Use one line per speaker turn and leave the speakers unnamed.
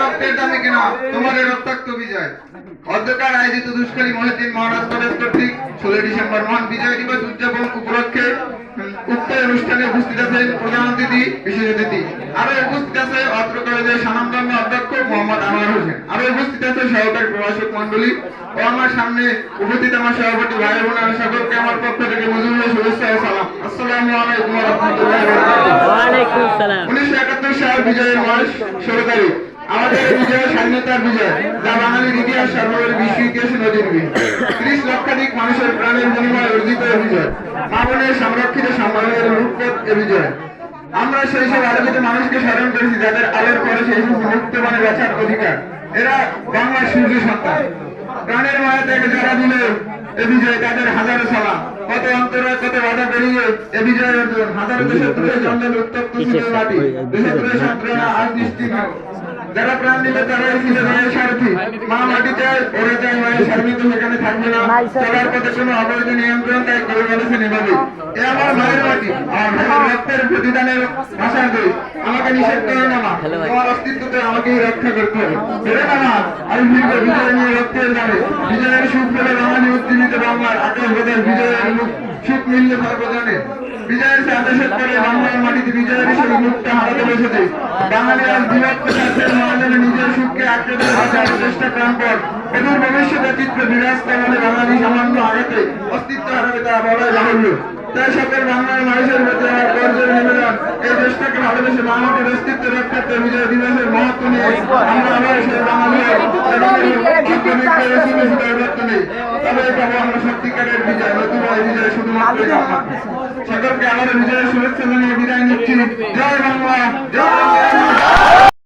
রক্তের দামে কিনা তোমাদের রক্তাক্ত বিজয়। অধ্যকার আয়োজিত দুষ্কর্মী মহিউদ্দিন মহারাজ কলেজ কর্তৃক 16 ডিসেম্বর মহান বিজয় দিবস উদযাপন উপলক্ষে উক্ত অনুষ্ঠানে উপস্থিত আছেন প্রধান অতিথি, বিশেষ অতিথি। আরো উপস্থিত আছে অত্র কলেজের স্বনামধন্য অধ্যক্ষ মোহাম্মদ আনোয়ার হোসেন। আরো উপস্থিত আছে সহকারী প্রভাষক মন্ডলী ও আমার সামনে উপস্থিত আমার সভাপতি ভাই বোনেরা, সকলকে আমার পক্ষ থেকে মজুমদার শুভেচ্ছা ও সালাম। আসসালামু আলাইকুম ওয়া রাহমাতুল্লাহি ওয়া বারাকাতুহু। ওয়া আলাইকুম আসসালাম। 1971 সাল বিজয়ের মাস 16 তারিখ আমাদের বিজয় স্বাধীনতার বিজয়, যা বাঙালির ইতিহাস সর্বোপরি বিশ্ব ইতিহাসে নজিরবিহীন। 30 লক্ষাধিক মানুষের প্রাণের বিনিময়ে অর্জিত এই বিজয়, মা বোনের সংরক্ষিত সম্মানের রূপপথ এ বিজয়। আমরা সেই সব আলোকিত মানুষকে স্মরণ করেছি যাদের আলোর পরে সেই মুক্ত মানে বাঁচার অধিকার। এরা বাংলার সূর্য সন্তান। প্রাণের মায়া থেকে যারা দিল এ বিজয়, তাদের হাজারো সালাম। কত অন্তরায়, কত বাধা পেরিয়ে এ বিজয় অর্জন। হাজারো দেশত্রুর জঙ্গল উত্তপ্ত ছিল মাটি, দেশত্রুর সন্ত্রাসনা আজ নিশ্চিহ্ন। যারা প্রাণ দিল তারাই ছিল মায়ের সারথি। মা মাটিতে ওরা যায় মায়ের সার্বিত, সেখানে থাকবে না চলার পথে কোনো অবৈধ নিয়ন্ত্রণ, তাই করে বলেছেন এভাবে, এ আমার মায়ের মাটি, আমার ভাইয়ের রক্তের প্রতিদানের ভাষার দেশ। আমাকে নিষেধ করে না মা, তোমার অস্তিত্বতে আমাকেই রক্ষা করতে হবে। বেড়ে না মা, আমি ফিরব বিজয় নিয়ে রক্তের দামে। বিজয়ের সুখ পেলে বাঙালি উজ্জীবিত বাংলার আকাশ বোধের বিজয়ের মুখ সুখ মিলল সর্বজনে। বিজয়ের আদেশের পরে বাংলার মাটিতে বিজয়ের হিসেবে মুখটা হারাতে বসেছে। বাঙালি আজ বিভক্ত স্বার্থের মহাজনে নিজের সুখকে আঁকড়ে ধরে বাঁচার চেষ্টা প্রাণপর। এদের ভবিষ্যতে চিত্র বিরাজ করলে বাঙালি সামান্য আঘাতে অস্তিত্ব হারাবে, তা বলাই বাহুল্য। তাই সকল বাংলার মানুষের প্রতি আমার গর্জের নিবেদন, এই দেশটাকে ভালোবেসে বাংলাটির অস্তিত্ব রক্ষার্থে বিজয় দিবসের মহত্ব নিয়ে আমরা আবার সেই বাঙালি তবে পাবো আমরা সত্যিকারের বিজয়। নতুন বিজয় শুধুমাত্র সকলকে আমাদের বিজয়ের শুভেচ্ছা জানিয়ে বিদায় নিচ্ছি। জয় বাংলা, জয় বাংলা।